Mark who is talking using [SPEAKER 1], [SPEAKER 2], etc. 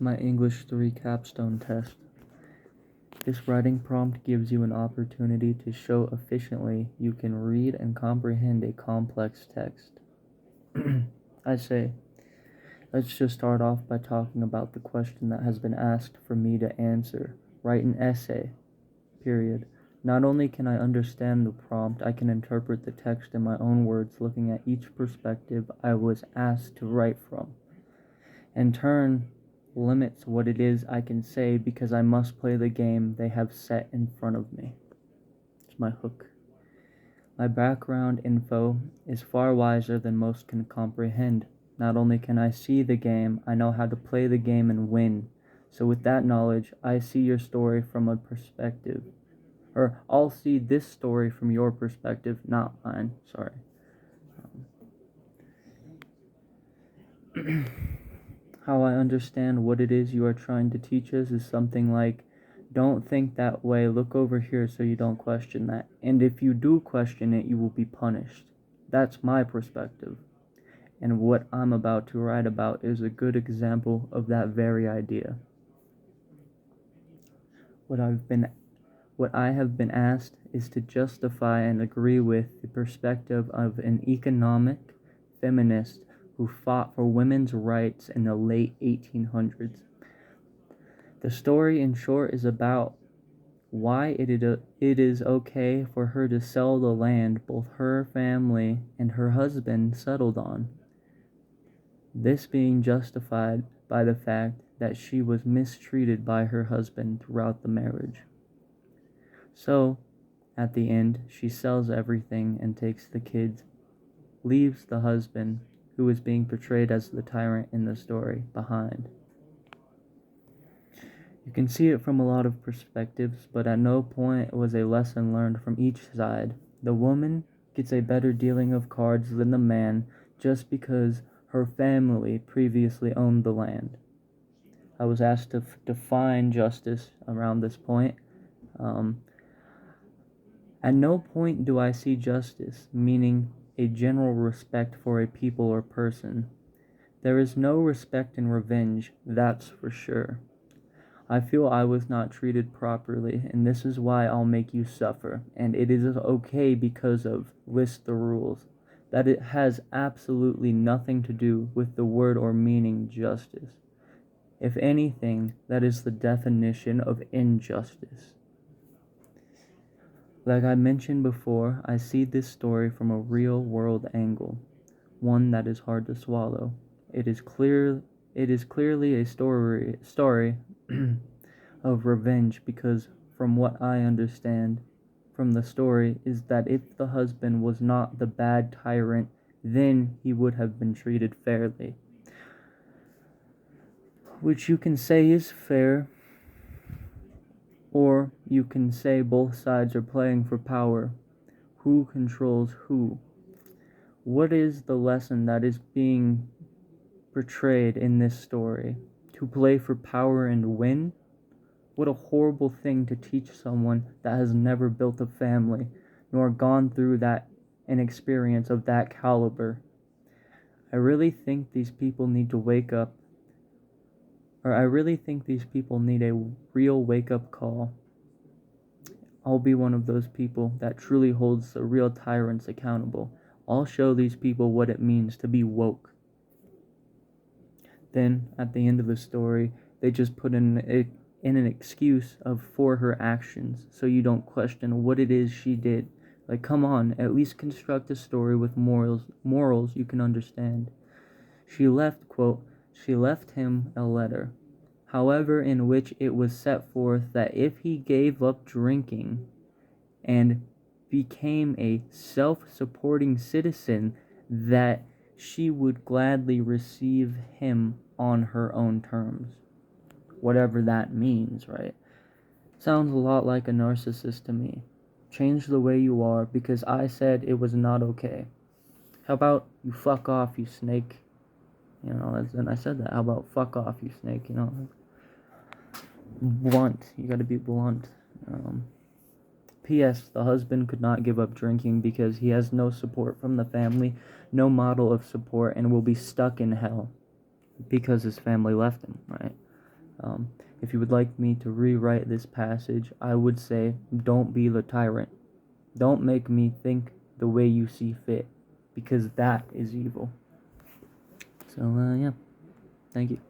[SPEAKER 1] My English 3 capstone test. This writing prompt gives you an opportunity to show efficiently you can read and comprehend a complex text. I say, let's just start off by talking about the question that has been asked for me to answer. Write an essay. Period. Not only can I understand the prompt, I can interpret the text in my own words, looking at each perspective I was asked to write from. In turn, limits what it is I can say because I must play the game they have set in front of me. It's my hook. My background info is far wiser than most can comprehend. Not only can I see the game, I know how to play the game and win. So with that knowledge, I see your story from a perspective. Or I'll see this story from your perspective, not mine. Sorry. How I understand what it is you are trying to teach us is something like, don't think that way, look over here so you don't question that. And if you do question it, you will be punished. That's my perspective. And what I'm about to write about is a good example of that very idea. What I have been asked is to justify and agree with the perspective of an economic feminist who fought for women's rights in the late 1800s. The story, in short, is about why it is okay for her to sell the land both her family and her husband settled on. This being justified by the fact that she was mistreated by her husband throughout the marriage. So, at the end, she sells everything and takes the kids, leaves the husband, who is being portrayed as the tyrant in the story, behind. You can see it from a lot of perspectives, but at no point was a lesson learned from each side. The woman gets a better dealing of cards than the man just because her family previously owned the land. I was asked to define justice around this point. At no point do I see justice, meaning a general respect for a people or person. There is no respect in revenge, that's for sure. I feel I was not treated properly, and this is why I'll make you suffer, and it is okay because of list the rules, that it has absolutely nothing to do with the word or meaning justice. If anything, that is the definition of injustice. Like I mentioned before, I see this story from a real-world angle, one that is hard to swallow. It is clearly a story of revenge because from what I understand from the story is that if the husband was not the bad tyrant, then he would have been treated fairly. Which you can say is fair, or you can say both sides are playing for power. Who controls who? What is the lesson that is being portrayed in this story? To play for power and win? What a horrible thing to teach someone that has never built a family, nor gone through an experience of that caliber. I really think these people need to wake up. I really think these people need a real wake-up call. I'll be one of those people that truly holds the real tyrants accountable. I'll show these people what it means to be woke. Then, at the end of the story, they just put in an excuse for her actions, so you don't question what it is she did. Like, come on, at least construct a story with morals you can understand. She left him a letter, however, in which it was set forth that if he gave up drinking and became a self-supporting citizen, that she would gladly receive him on her own terms. Whatever that means, right? Sounds a lot like a narcissist to me. Change the way you are because I said it was not okay. How about you fuck off, you snake? And I said that. How about fuck off, you snake? Blunt. You gotta be blunt. P.S. The husband could not give up drinking because he has no support from the family, no model of support, and will be stuck in hell because his family left him, right? If you would like me to rewrite this passage, I would say, don't be the tyrant. Don't make me think the way you see fit, because that is evil. So, yeah. Thank you.